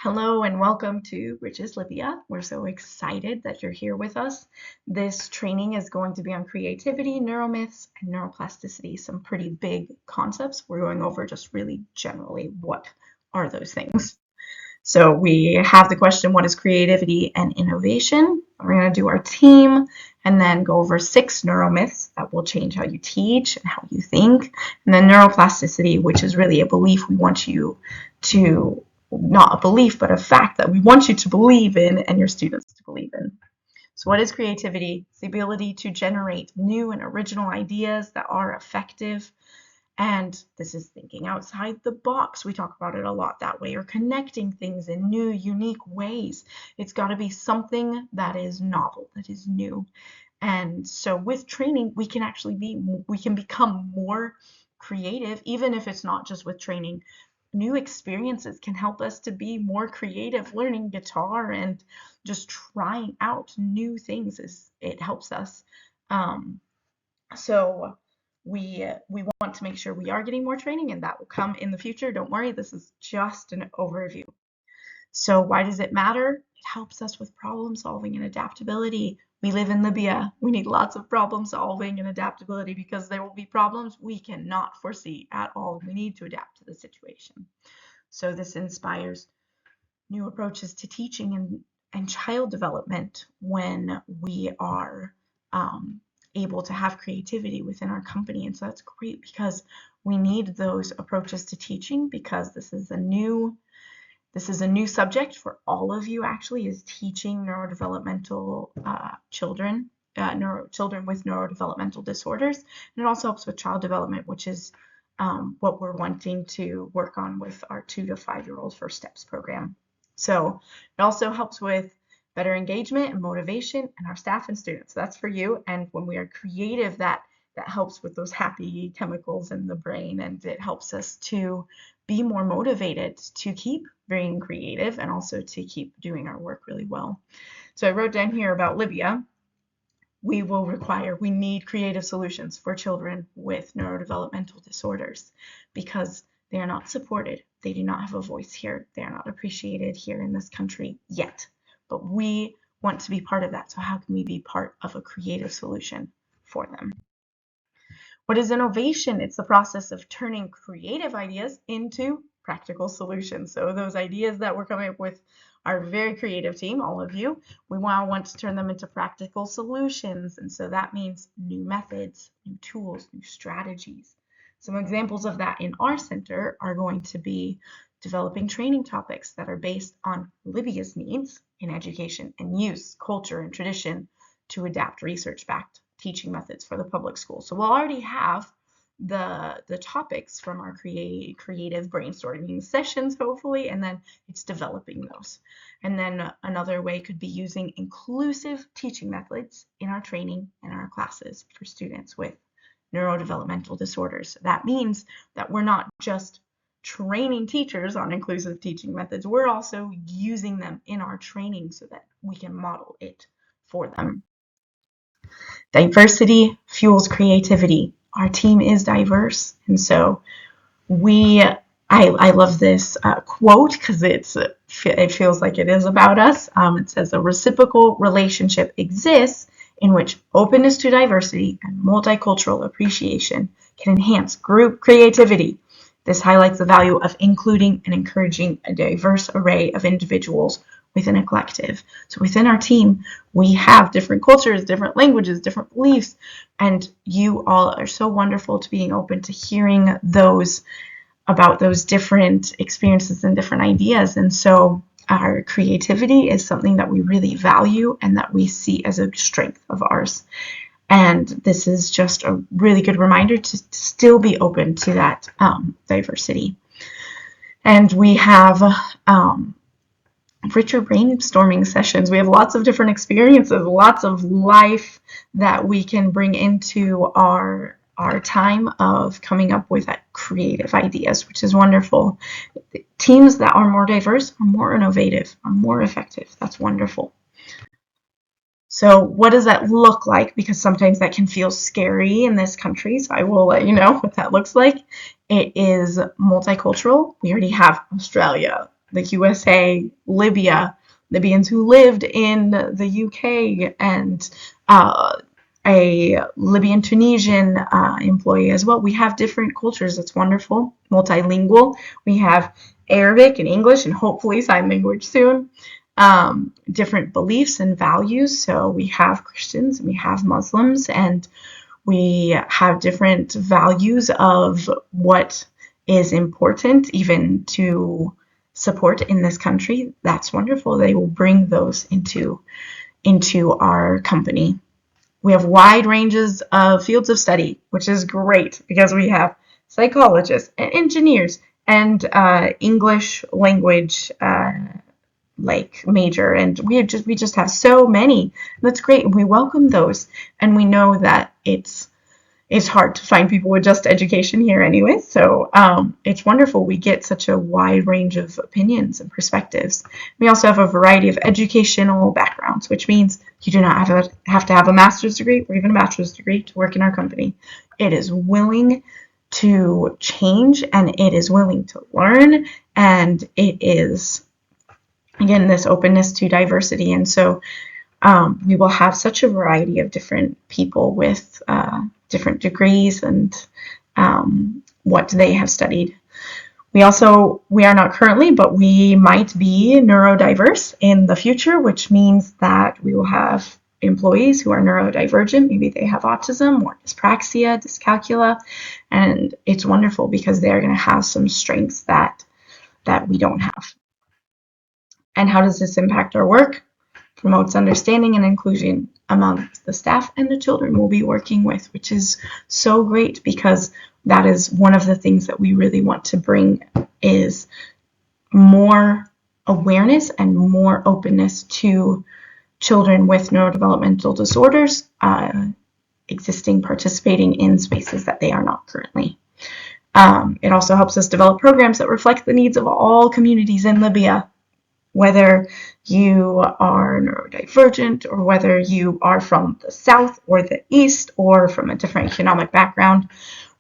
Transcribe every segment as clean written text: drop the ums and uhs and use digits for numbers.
Hello and welcome to Bridges Libya. We're so excited that you're here with us. This training is going to be on creativity, neuromyths, and neuroplasticity, some pretty big concepts. We're going over just really generally what are those things. So we have the question, what is creativity and innovation? We're going to do our team and then go over 6 neuromyths that will change how you teach and how you think. And then neuroplasticity, which is really a belief we want you to, not a belief, but a fact that we want you to believe in and your students to believe in. So what is creativity? It's the ability to generate new and original ideas that are effective. And this is thinking outside the box. We talk about it a lot that way, or connecting things in new, unique ways. It's got to be something that is novel, that is new. And so with training, we can become more creative, even if it's not just with training. New experiences can help us to be more creative. Learning guitar and just trying out new things it helps us. So we want to make sure we are getting more training, and that will come in the future. Don't worry, this is just an overview. So why does it matter? It helps us with problem solving and adaptability. We live in Libya. We need lots of problem solving and adaptability because there will be problems we cannot foresee at all. We need to adapt to the situation. So this inspires new approaches to teaching and child development when we are able to have creativity within our company. And so that's great because we need those approaches to teaching, because this is a new subject for all of you, actually, is teaching neurodevelopmental children with neurodevelopmental disorders. And it also helps with child development, which is what we're wanting to work on with our 2 to 5-year-old First Steps program. So it also helps with better engagement and motivation in our staff and students. So that's for you. And when we are creative, that helps with those happy chemicals in the brain, and it helps us to be more motivated to keep being creative and also to keep doing our work really well. So I wrote down here about Libya. We need creative solutions for children with neurodevelopmental disorders because they are not supported. They do not have a voice here. They are not appreciated here in this country yet. But we want to be part of that. So how can we be part of a creative solution for them? What is innovation? It's the process of turning creative ideas into practical solutions. So those ideas that we're coming up with, our very creative team, all of you, we want to turn them into practical solutions. And so that means new methods, new tools, new strategies. Some examples of that in our center are going to be developing training topics that are based on Libya's needs in education and use, culture, and tradition to adapt research-backed teaching methods for the public school. So we'll already have the topics from our creative brainstorming sessions, hopefully, and then it's developing those. And then another way could be using inclusive teaching methods in our training and our classes for students with neurodevelopmental disorders. That means that we're not just training teachers on inclusive teaching methods, we're also using them in our training so that we can model it for them. Diversity fuels creativity. Our team is diverse, and so I love this quote because it feels like it is about us. It says, a reciprocal relationship exists in which openness to diversity and multicultural appreciation can enhance group creativity. This highlights the value of including and encouraging a diverse array of individuals within a collective. So within our team, we have different cultures, different languages, different beliefs, and you all are so wonderful to being open to hearing about those different experiences and different ideas. And so our creativity is something that we really value and that we see as a strength of ours. And this is just a really good reminder to still be open to that diversity. And we have richer brainstorming sessions. We have lots of different experiences, lots of life that we can bring into our time of coming up with creative ideas, which is wonderful. Teams that are more diverse are more innovative, are more effective. That's wonderful. So what does that look like? Because sometimes that can feel scary in this country, so I will let you know what that looks like. It is multicultural. We already have Australia, the USA, Libya, Libyans who lived in the UK, and a Libyan Tunisian employee as well. We have different cultures. It's wonderful. Multilingual. We have Arabic and English and hopefully sign language soon. Different beliefs and values. So we have Christians and we have Muslims, and we have different values of what is important even to support in this country. That's wonderful. They will bring those into our company. We have wide ranges of fields of study, which is great because we have psychologists and engineers and English language major, and we just have so many. That's great, and we welcome those, and we know that it's hard to find people with just education here anyway, so it's wonderful we get such a wide range of opinions and perspectives. We also have a variety of educational backgrounds, which means you do not have to have a master's degree or even a bachelor's degree to work in our company. It is willing to change, and it is willing to learn, and it is, again, this openness to diversity. And so we will have such a variety of different people with different degrees and what they have studied. We are not currently, but we might be neurodiverse in the future, which means that we will have employees who are neurodivergent. Maybe they have autism or dyspraxia, dyscalculia, and it's wonderful because they're going to have some strengths that we don't have. And how does this impact our work? Promotes understanding and inclusion among the staff and the children we'll be working with, which is so great because that is one of the things that we really want to bring, is more awareness and more openness to children with neurodevelopmental disorders participating in spaces that they are not currently. It also helps us develop programs that reflect the needs of all communities in Libya, whether you are neurodivergent or whether you are from the south or the east or from a different economic background.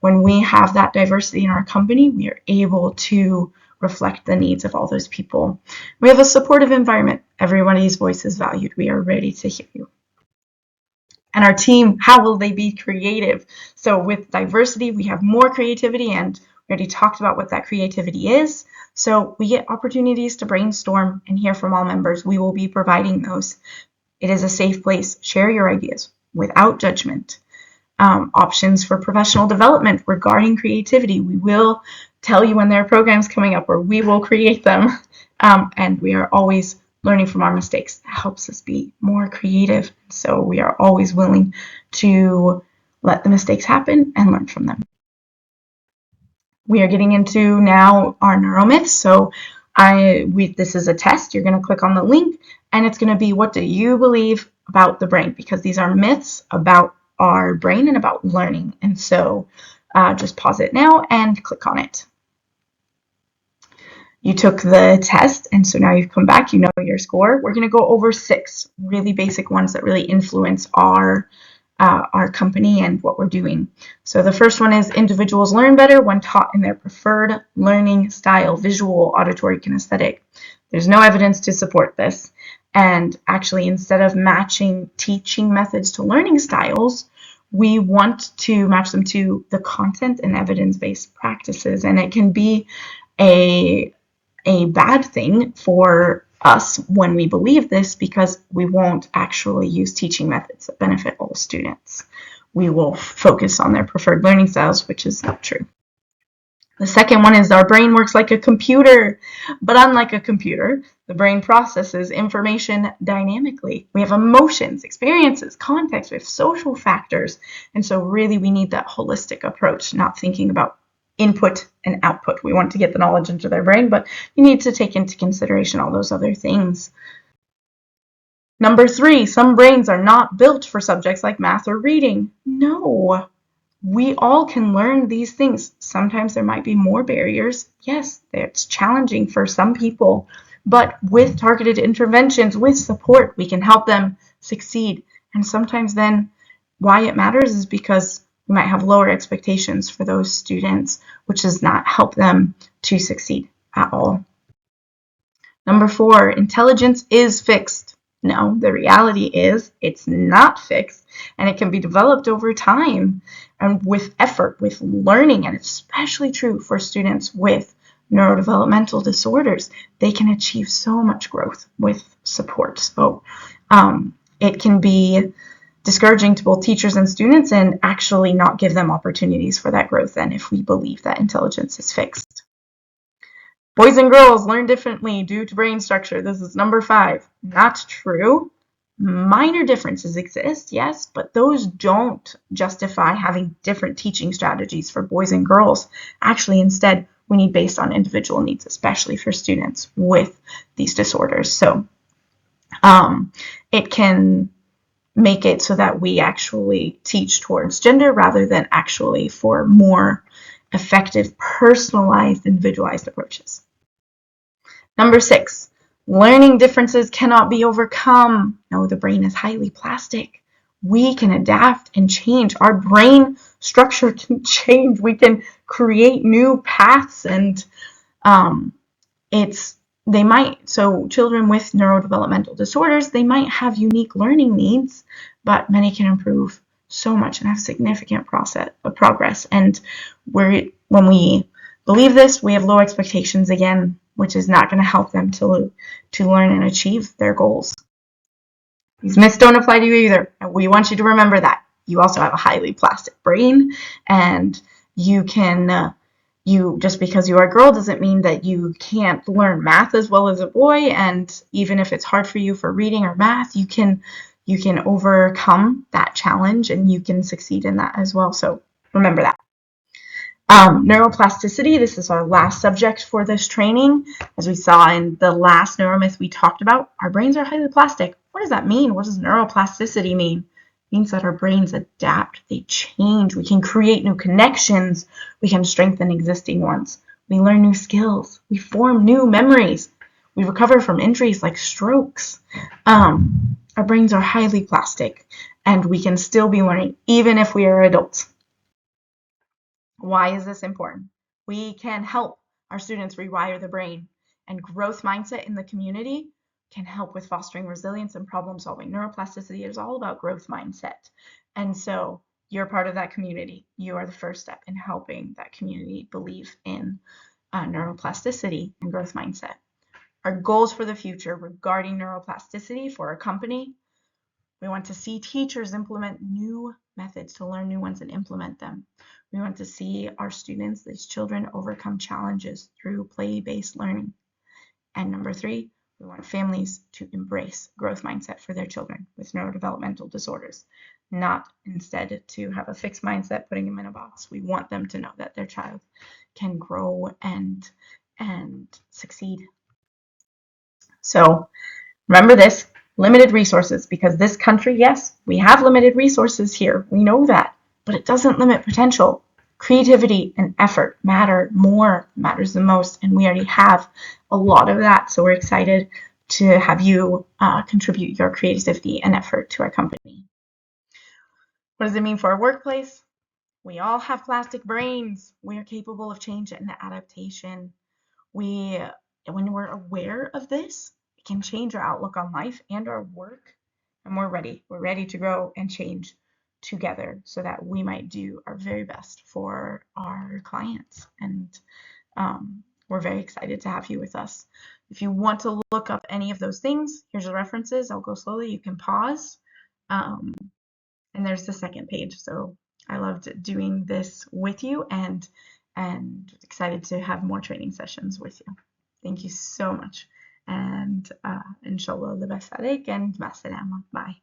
When we have that diversity in our company, we are able to reflect the needs of all those people. We have a supportive environment. Everybody's voice is valued. We are ready to hear you. And our team, how will they be creative? So with diversity, we have more creativity, and we already talked about what that creativity is. So we get opportunities to brainstorm and hear from all members. We will be providing those. It is a safe place. Share your ideas without judgment. Options for professional development regarding creativity. We will tell you when there are programs coming up, or we will create them. And we are always learning from our mistakes. That helps us be more creative. So we are always willing to let the mistakes happen and learn from them. We are getting into now our neuromyths. So this is a test. You're going to click on the link, and it's going to be, what do you believe about the brain? Because these are myths about our brain and about learning. And so just pause it now and click on it. You took the test, and so now you've come back, you know your score. We're going to go over 6 really basic ones that really influence our company and what we're doing. So the first one is, individuals learn better when taught in their preferred learning style, visual, auditory, kinesthetic. There's no evidence to support this. And actually, instead of matching teaching methods to learning styles, we want to match them to the content and evidence-based practices. And it can be a bad thing for us when we believe this, because we won't actually use teaching methods that benefit all students. We will focus on their preferred learning styles, which is not true. The second one is, our brain works like a computer, but unlike a computer, the brain processes information dynamically. We have emotions, experiences, context, we have social factors, and so really we need that holistic approach, not thinking about input and output. We want to get the knowledge into their brain, but you need to take into consideration all those other things. Number 3, some brains are not built for subjects like math or reading. No, we all can learn these things. Sometimes there might be more barriers. Yes, it's challenging for some people, but with targeted interventions, with support, we can help them succeed. And sometimes then why it matters is because we might have lower expectations for those students, which does not help them to succeed at all. Number 4, intelligence is fixed. No, the reality is it's not fixed, and it can be developed over time and with effort, with learning, and it's especially true for students with neurodevelopmental disorders. They can achieve so much growth with support. So it can be discouraging to both teachers and students and actually not give them opportunities for that growth then if we believe that intelligence is fixed. Boys and girls learn differently due to brain structure. This is number 5. Not true. Minor differences exist, yes, but those don't justify having different teaching strategies for boys and girls. Actually, instead, we need based on individual needs, especially for students with these disorders. So it can make it so that we actually teach towards gender rather than actually for more effective, personalized, individualized approaches. Number 6, learning differences cannot be overcome. No, the brain is highly plastic. We can adapt and change. Our brain structure can change. We can create new paths, and so children with neurodevelopmental disorders, they might have unique learning needs, but many can improve so much and have significant progress. And when we believe this, we have low expectations again, which is not going to help them to learn and achieve their goals. These myths don't apply to you either. And we want you to remember that. You also have a highly plastic brain, and you can just because you are a girl doesn't mean that you can't learn math as well as a boy. And even if it's hard for you for reading or math, you can overcome that challenge and you can succeed in that as well. So remember that. Neuroplasticity, this is our last subject for this training. As we saw in the last neuromyth we talked about, our brains are highly plastic. What does that mean? What does neuroplasticity mean? It means that our brains adapt, they change, we can create new connections, we can strengthen existing ones, we learn new skills, we form new memories, we recover from injuries like strokes. Our brains are highly plastic, and we can still be learning even if we are adults. Why is this important? We can help our students rewire the brain, and growth mindset in the community can help with fostering resilience and problem solving. Neuroplasticity is all about growth mindset. And so you're part of that community. You are the first step in helping that community believe in neuroplasticity and growth mindset. Our goals for the future regarding neuroplasticity for our company: we want to see teachers implement new methods to learn new ones and implement them. We want to see our students, these children, overcome challenges through play-based learning. And number 3, we want families to embrace growth mindset for their children with neurodevelopmental disorders, not instead to have a fixed mindset, putting them in a box. We want them to know that their child can grow and succeed. So remember this, limited resources, because this country, yes, we have limited resources here. We know that, but it doesn't limit potential. Creativity and effort matters the most, and we already have a lot of that. So we're excited to have you contribute your creativity and effort to our company. What does it mean for our workplace? We all have plastic brains. We are capable of change and adaptation. When we're aware of this, it can change our outlook on life and our work, and we're ready. We're ready to grow and change together so that we might do our very best for our clients. And we're very excited to have you with us. If you want to look up any of those things, here's the references. I'll go slowly. You can pause. And there's the second page. So I loved doing this with you, and excited to have more training sessions with you. Thank you so much. And inshallah, the best and ma salama. Bye.